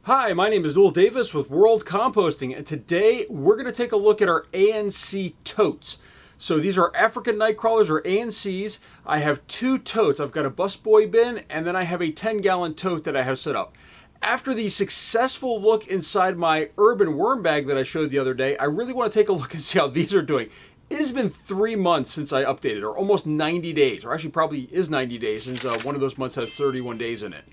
Hi, my name is Noel Davis with World Composting, and today we're going to take a look at our ANC totes. So these are African Nightcrawlers or ANCs. I have two totes. I've got a busboy bin, and then I have a 10-gallon tote that I have set up. After the successful look inside my urban worm bag that I showed the other day, I really want to take a look and see how these are doing. It has been 3 months since I updated, or almost 90 days, or actually probably is 90 days since one of those months has 31 days in it.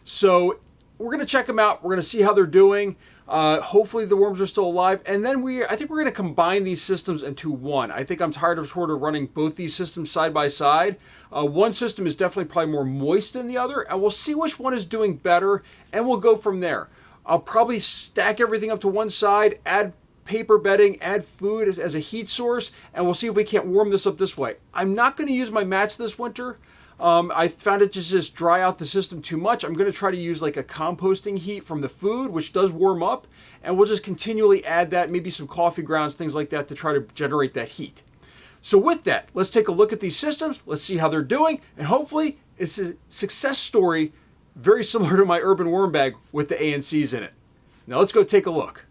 So we're going to check them out. We're going to see how they're doing. Hopefully the worms are still alive. And then I think we're going to combine these systems into one. I think I'm tired of sort of running both these systems side by side. One system is definitely probably more moist than the other, and we'll see which one is doing better, and we'll go from there. I'll probably stack everything up to one side, add paper bedding, add food as a heat source, and we'll see if we can't warm this up this way. I'm not going to use my mats this winter. I found it to just dry out the system too much. I'm going to try to use like a composting heat from the food, which does warm up, and we'll just continually add that, maybe some coffee grounds, things like that, to try to generate that heat. So with that, let's take a look at these systems. Let's see how they're doing, and hopefully it's a success story very similar to my urban worm bag with the ANCs in it. Now let's go take a look.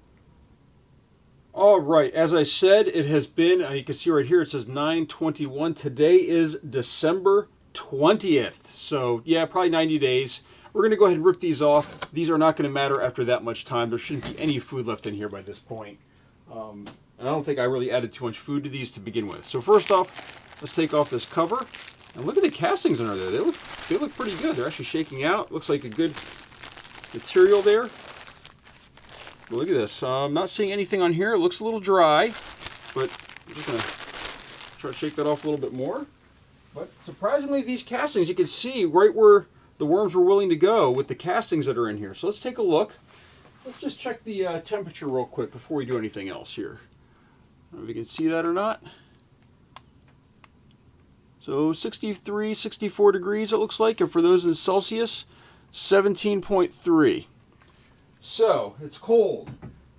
All right, as I said, it has been, you can see right here, it says 9/21. Today is December 20th. So yeah, probably 90 days. We're going to go ahead and rip these off. These are not going to matter after that much time. There shouldn't be any food left in here by this point. And I don't think I really added too much food to these to begin with. So first off, let's take off this cover. And look at the castings under there. They look pretty good. They're actually shaking out. Looks like a good material there. But look at this. I'm not seeing anything on here. It looks a little dry, but I'm just going to try to shake that off a little bit more. But surprisingly, these castings, you can see right where the worms were willing to go with the castings that are in here. So let's take a look. Let's just check the temperature real quick before we do anything else here. I don't know if you can see that or not. So 63, 64 degrees it looks like, and for those in Celsius, 17.3. So it's cold.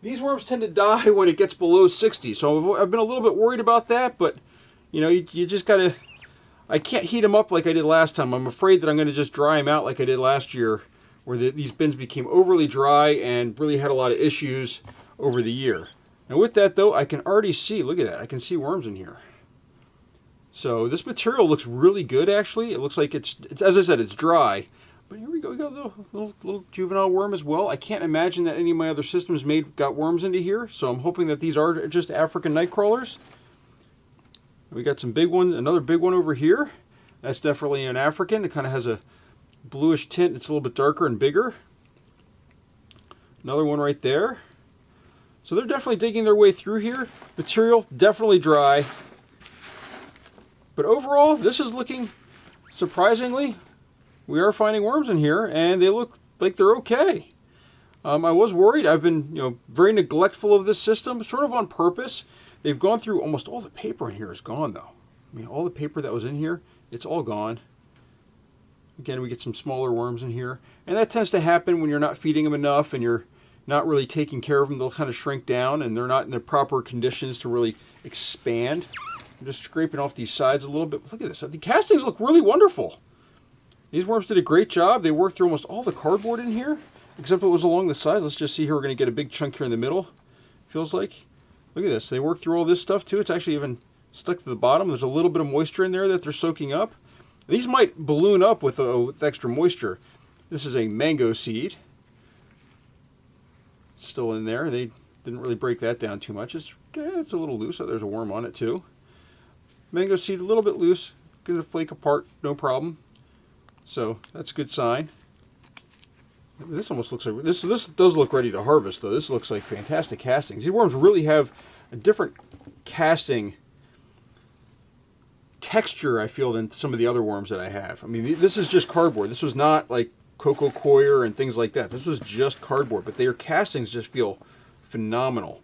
These worms tend to die when it gets below 60, so I've been a little bit worried about that, but you know, you just gotta, I can't heat them up like I did last time. I'm afraid that I'm going to just dry them out like I did last year, where these bins became overly dry and really had a lot of issues over the year. Now with that though, I can already see, look at that, I can see worms in here. So this material looks really good actually. It looks like it's as I said, it's dry. But here we go, we got a little juvenile worm as well. I can't imagine that any of my other systems got worms into here, so I'm hoping that these are just African Nightcrawlers. We got some big one, another big one over here. That's definitely an African. It kind of has a bluish tint. It's a little bit darker and bigger. Another one right there. So they're definitely digging their way through here. Material definitely dry. But overall, this is looking, surprisingly, we are finding worms in here, and they look like they're okay. I was worried. I've been, very neglectful of this system, sort of on purpose. They've gone through almost all the paper in here is gone, though. I mean, all the paper that was in here, it's all gone. Again, we get some smaller worms in here. And that tends to happen when you're not feeding them enough and you're not really taking care of them. They'll kind of shrink down, and they're not in the proper conditions to really expand. I'm just scraping off these sides a little bit. Look at this. The castings look really wonderful. These worms did a great job. They worked through almost all the cardboard in here, except it was along the sides. Let's just see here. We're going to get a big chunk here in the middle, feels like. Look at this. They worked through all this stuff too. It's actually even stuck to the bottom. There's a little bit of moisture in there that they're soaking up. These might balloon up with extra moisture. This is a mango seed. Still in there. They didn't really break that down too much. It's a little loose. Oh, there's a worm on it too. Mango seed a little bit loose. Going to flake apart, no problem. So that's a good sign. This almost looks like, this does look ready to harvest though. This looks like fantastic castings. These worms really have a different casting texture, I feel, than some of the other worms that I have. I mean, this is just cardboard. This was not like coco coir and things like that. This was just cardboard, but their castings just feel phenomenal.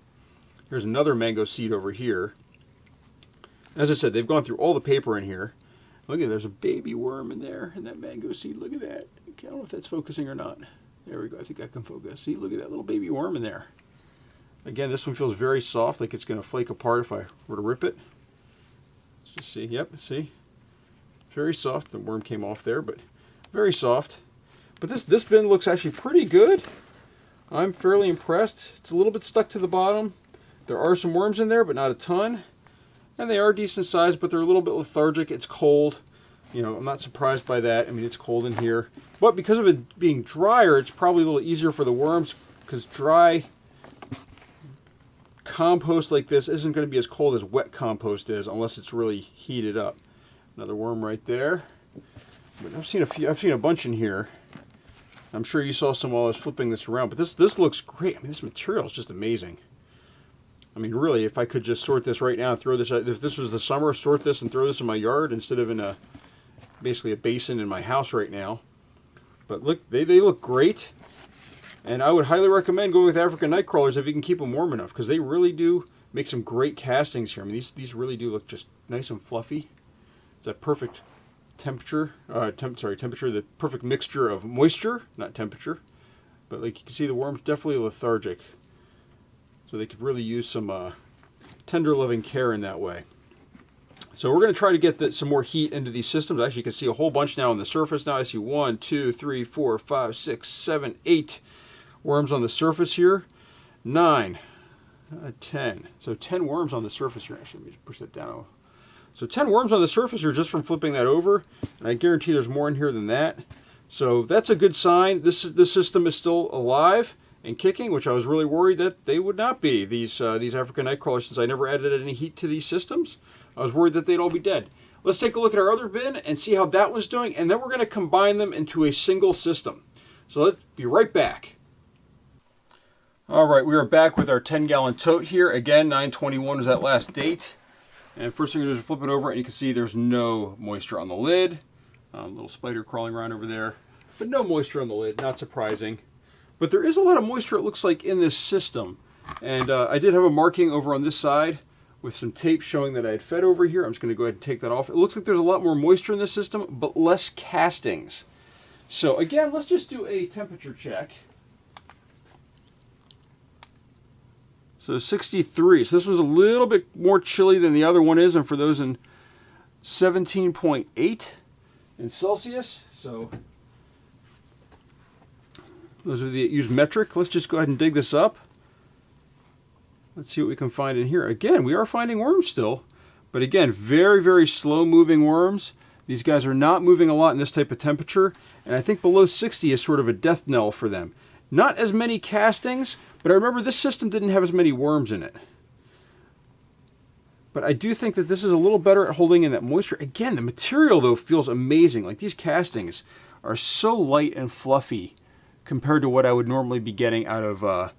Here's another mango seed over here. As I said, they've gone through all the paper in here. Look at, there's a baby worm in there, in that mango seed. Look at that. I don't know if that's focusing or not. There we go. I think that can focus. See, look at that little baby worm in there. Again, this one feels very soft, like it's going to flake apart if I were to rip it. Let's just see. Yep, see? Very soft. The worm came off there, but very soft. But this bin looks actually pretty good. I'm fairly impressed. It's a little bit stuck to the bottom. There are some worms in there, but not a ton. And they are decent size, but they're a little bit lethargic. It's cold. You know, I'm not surprised by that. I mean, it's cold in here. But because of it being drier, it's probably a little easier for the worms, because dry compost like this isn't going to be as cold as wet compost is unless it's really heated up. Another worm right there. But I've seen a bunch in here. I'm sure you saw some while I was flipping this around, but this looks great. I mean, this material is just amazing. I mean, really, if I could just sort this right now and throw this, if this was the summer, sort this and throw this in my yard instead of in basically a basin in my house right now. But look, they look great. And I would highly recommend going with African Nightcrawlers if you can keep them warm enough, because they really do make some great castings here. I mean, these really do look just nice and fluffy. It's that perfect temperature, the perfect mixture of moisture, not temperature. But like you can see, the worm's definitely lethargic. So they could really use some tender loving care in that way. So we're going to try to get some more heat into these systems. Actually, you can see a whole bunch now on the surface. Now I see 1, 2, 3, 4, 5, 6, 7, 8 worms on the surface here. 9, 10. So 10 worms on the surface here. Actually, let me just push that down. So 10 worms on the surface here just from flipping that over. And I guarantee there's more in here than that. So that's a good sign. This system is still alive and kicking, which I was really worried that they would not be. These African Nightcrawlers, since I never added any heat to these systems, I was worried that they'd all be dead. Let's take a look at our other bin and see how that was doing, and then we're going to combine them into a single system. So let's be right back. All right, we are back with our 10-gallon tote here. Again, 9/21 was that last date. And first thing I'm going to do is flip it over, and you can see there's no moisture on the lid. Little spider crawling around over there. But no moisture on the lid, not surprising. But there is a lot of moisture, it looks like, in this system. And I did have a marking over on this side with some tape showing that I had fed over here. I'm just going to go ahead and take that off. It looks like there's a lot more moisture in this system, but less castings. So again, let's just do a temperature check. So 63. So this was a little bit more chilly than the other one is, and for those in 17.8 in Celsius. So those of you that use metric, let's just go ahead and dig this up. Let's see what we can find in here. Again, we are finding worms still, but again, very, very slow moving worms. These guys are not moving a lot in this type of temperature, and I think below 60 is sort of a death knell for them. Not as many castings, but I remember this system didn't have as many worms in it. But I do think that this is a little better at holding in that moisture. Again, the material, though, feels amazing. Like, these castings are so light and fluffy compared to what I would normally be getting out of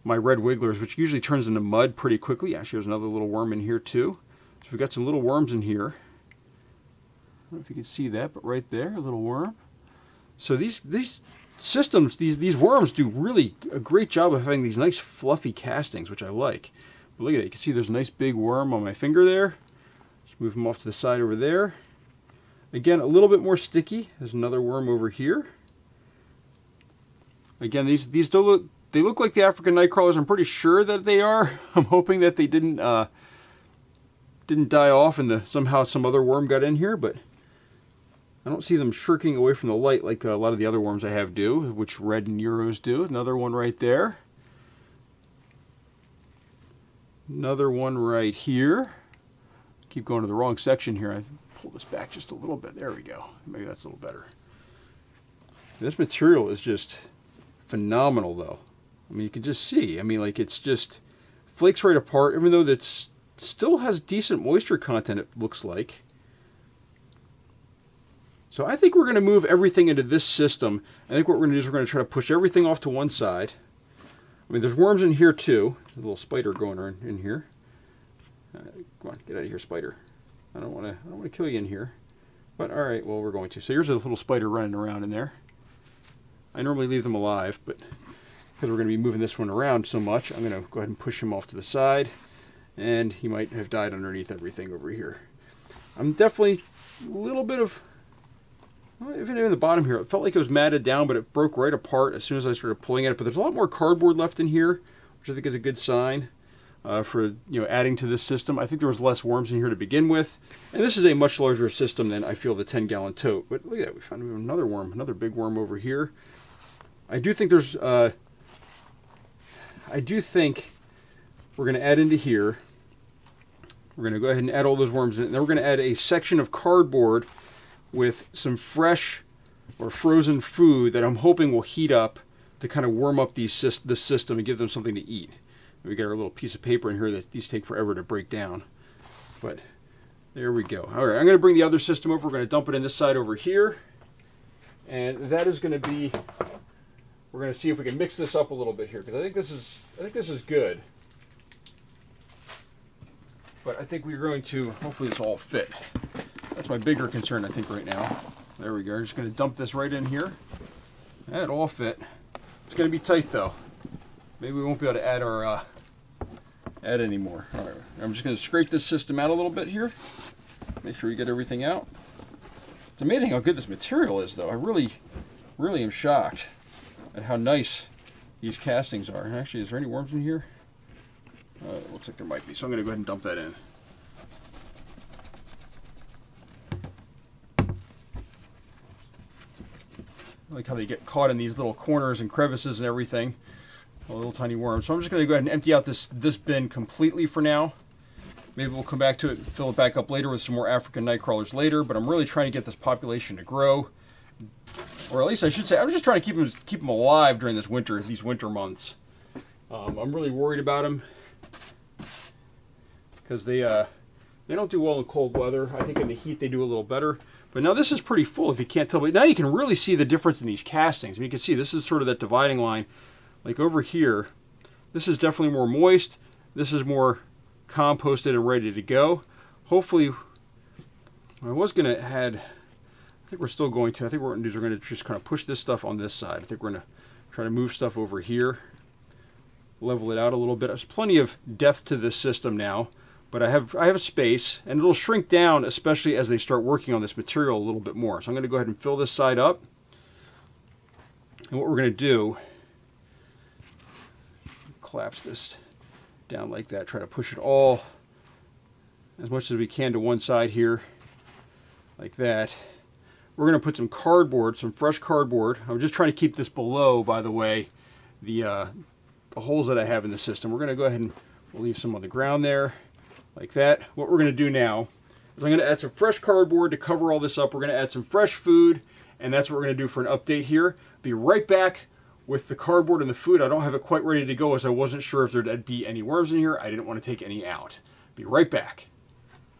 my red wigglers, which usually turns into mud pretty quickly. Actually, there's another little worm in here, too. So we've got some little worms in here. I don't know if you can see that, but right there, a little worm. So these systems, these worms do really a great job of having these nice fluffy castings, which I like. But look at it. You can see there's a nice big worm on my finger there. Just move them off to the side over there. Again, a little bit more sticky. There's another worm over here. Again, these don't look like the African Nightcrawlers. I'm pretty sure that they are. I'm hoping that they didn't die off and somehow some other worm got in here, but I don't see them shirking away from the light like a lot of the other worms I have do, which red and Euros do. Another one right there. Another one right here. Keep going to the wrong section here. I pull this back just a little bit. There we go. Maybe that's a little better. This material is just phenomenal, though. I mean, you can just see. I mean, like, it's just flakes right apart, even though that still has decent moisture content, it looks like. So I think we're going to move everything into this system. I think what we're going to do is we're going to try to push everything off to one side. I mean, there's worms in here, too. A little spider going on in here. Come on, get out of here, spider. I don't want to kill you in here. But, all right, well, we're going to. So here's a little spider running around in there. I normally leave them alive, but because we're going to be moving this one around so much, I'm going to go ahead and push him off to the side. And he might have died underneath everything over here. I'm definitely a little bit of... Well, even in the bottom here, it felt like it was matted down, but it broke right apart as soon as I started pulling at it. But there's a lot more cardboard left in here, which I think is a good sign for adding to this system. I think there was less worms in here to begin with, and this is a much larger system than I feel the 10-gallon tote. But look at that, we found another worm, another big worm over here. I do think there's I do think we're going to add into here. We're going to go ahead and add all those worms in. And then we're going to add a section of cardboard with some fresh or frozen food that I'm hoping will heat up to kind of warm up this system and give them something to eat. We got our little piece of paper in here that these take forever to break down. But there we go. All right, I'm going to bring the other system over. We're going to dump it in this side over here. And that is going to be, we're going to see if we can mix this up a little bit here, because I think this is good. But I think we're going to, hopefully this will all fit. That's my bigger concern, I think, right now. There we go. I'm just going to dump this right in here. That'll all fit. It's going to be tight, though. Maybe we won't be able to add any more. All right. I'm just going to scrape this system out a little bit here. Make sure we get everything out. It's amazing how good this material is, though. I really am shocked at how nice these castings are. Actually, is there any worms in here? It looks like there might be, so I'm going to go ahead and dump that in. I like how they get caught in these little corners and crevices and everything. Little tiny worms. So I'm just going to go ahead and empty out this bin completely for now. Maybe we'll come back to it and fill it back up later with some more African Nightcrawlers later, but I'm really trying to get this population to grow. Or at least I should say, I'm just trying to keep them alive during these winter months. I'm really worried about them because they don't do well in cold weather. I think in the heat they do a little better. But now this is pretty full if you can't tell. But now you can really see the difference in these castings. I mean, you can see this is sort of that dividing line. Like over here, this is definitely more moist. This is more composted and ready to go. Hopefully, I was going to add, I think we're still going to, I think what we're going to do is we're going to just kind of push this stuff on this side. I think we're going to try to move stuff over here, level it out a little bit. There's plenty of depth to this system now, but I have a space, and it'll shrink down, especially as they start working on this material a little bit more. So I'm going to go ahead and fill this side up. And what we're going to do, collapse this down like that, try to push it all as much as we can to one side here, like that. We're going to put some cardboard, some fresh cardboard. I'm just trying to keep this below, by the way, the holes that I have in the system. We're going to go ahead and we'll leave some on the ground there, like that. What we're going to do now is I'm going to add some fresh cardboard to cover all this up. We're going to add some fresh food, and that's what we're going to do for an update here. Be right back with the cardboard and the food. I don't have it quite ready to go as I wasn't sure if there'd be any worms in here. I didn't want to take any out. Be right back.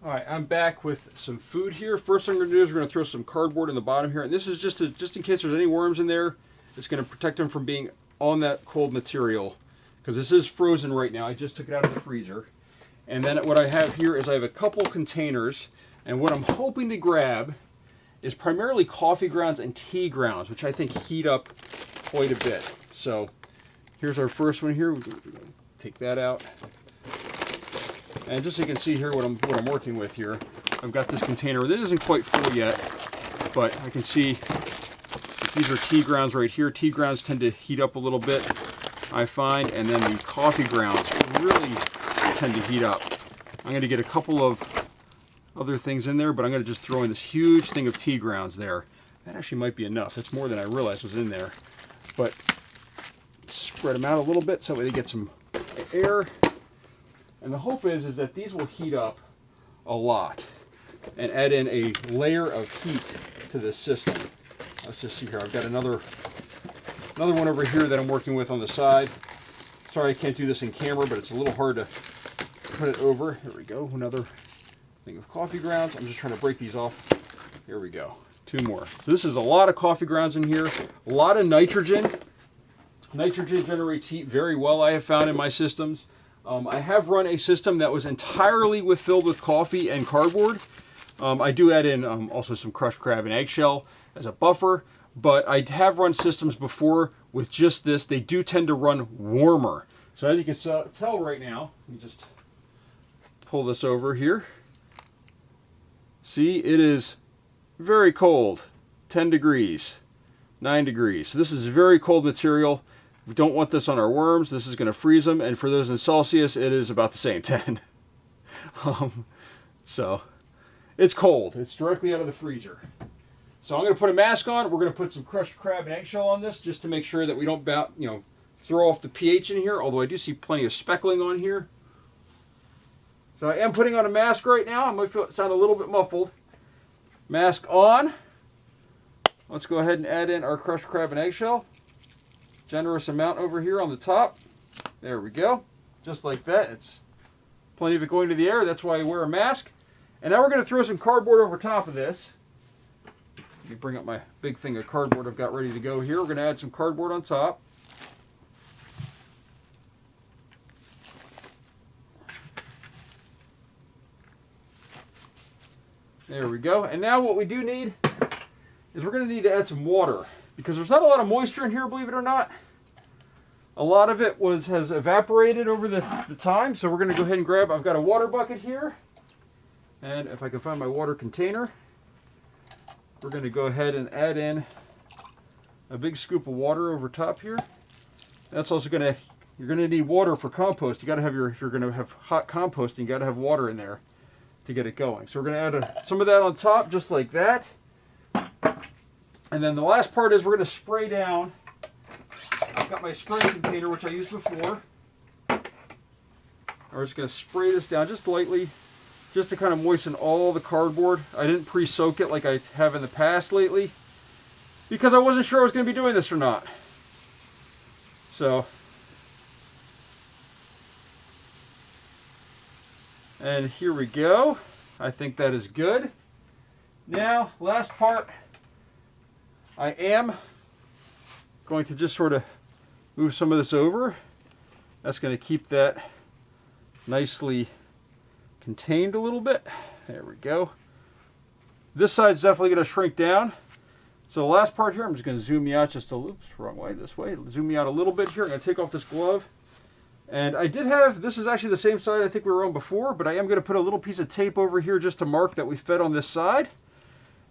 All right, I'm back with some food here. First thing we're going to do is we're going to throw some cardboard in the bottom here. And this is just in case there's any worms in there. It's going to protect them from being on that cold material, because this is frozen right now. I just took it out of the freezer. And then what I have here is I have a couple containers. And what I'm hoping to grab is primarily coffee grounds and tea grounds, which I think heat up quite a bit. So here's our first one here. We're going to take that out. And just so you can see here what I'm working with here, I've got this container that isn't quite full yet, but I can see these are tea grounds right here. Tea grounds tend to heat up a little bit, I find, and then the coffee grounds really tend to heat up. I'm going to get a couple of other things in there, but I'm going to just throw in this huge thing of tea grounds there. That actually might be enough. That's more than I realized was in there. But spread them out a little bit so that way they get some air. And the hope is that these will heat up a lot and add in a layer of heat to this system. Let's just see here. I've got another one over here that I'm working with on the side. Sorry I can't do this in camera, but it's a little hard to put it over. Here we go. Another thing of coffee grounds. I'm just trying to break these off. Here we go. Two more. So this is a lot of coffee grounds in here. A lot of nitrogen. Nitrogen generates heat very well, I have found in my systems. I have run a system that was entirely filled with coffee and cardboard. I do add in also some crushed crab and eggshell as a buffer, but I have run systems before with just this. They do tend to run warmer. So as you can tell right now, let me just pull this over here. See, it is very cold, 10 degrees, 9 degrees. So this is very cold material. We don't want this on our worms. This is going to freeze them. And for those in Celsius, it is about the same, 10. So it's cold. It's directly out of the freezer. So I'm going to put a mask on. We're going to put some crushed crab and eggshell on this just to make sure that we don't throw off the pH in here, although I do see plenty of speckling on here. So I am putting on a mask right now. I might sound a little bit muffled. Mask on. Let's go ahead and add in our crushed crab and eggshell. Generous amount over here on the top. There we go. Just like that. It's plenty of it going to the air. That's why I wear a mask. And now we're going to throw some cardboard over top of this. Let me bring up my big thing of cardboard I've got ready to go here. We're going to add some cardboard on top. There we go. And now what we do need is we're going to need to add some water, because there's not a lot of moisture in here, believe it or not. A lot of it has evaporated over the time, so we're going to go ahead and grab, I've got a water bucket here, and if I can find my water container, we're going to go ahead and add in a big scoop of water over top here. That's also going to, you're going to need water for compost. You got to have if you're going to have hot composting, you got to have water in there to get it going. So we're going to add some of that on top, just like that. And then the last part is we're going to spray down. I've got my spray container, which I used before. We're just going to spray this down just lightly, just to kind of moisten all the cardboard. I didn't pre-soak it like I have in the past lately, because I wasn't sure I was going to be doing this or not. So, and here we go. I think that is good. Now, last part, I am going to just sort of move some of this over. That's going to keep that nicely contained a little bit. There we go. This side's definitely going to shrink down. So the last part here, I'm just going to zoom you out just a little, oops, wrong way, this way. Zoom you out a little bit here. I'm going to take off this glove. And I did have, this is actually the same side I think we were on before, but I am going to put a little piece of tape over here just to mark that we fed on this side.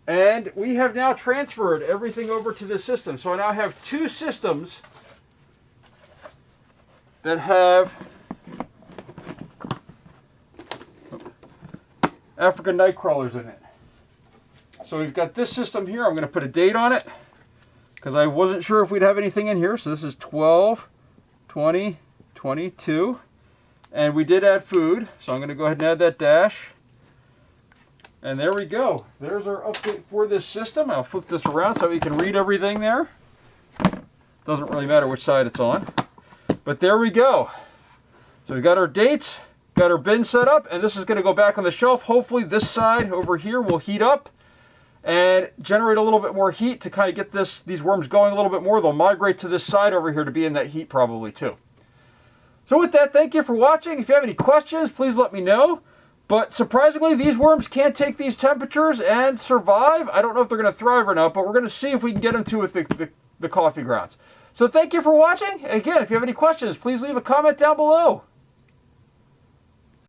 And we have now transferred everything over to this system. So I now have two systems that have African Nightcrawlers in it. So we've got this system here. I'm going to put a date on it because I wasn't sure if we'd have anything in here. So this is 12, 20, 22. And we did add food. So I'm going to go ahead and add that dash. And there we go. There's our update for this system. I'll flip this around so we can read everything there. Doesn't really matter which side it's on. But there we go. So we got our dates, got our bin set up, and this is going to go back on the shelf. Hopefully this side over here will heat up and generate a little bit more heat to kind of get these worms going a little bit more. They'll migrate to this side over here to be in that heat probably too. So with that, thank you for watching. If you have any questions, please let me know. But surprisingly, these worms can't take these temperatures and survive. I don't know if they're going to thrive or not, but we're going to see if we can get them to with the coffee grounds. So thank you for watching. Again, if you have any questions, please leave a comment down below.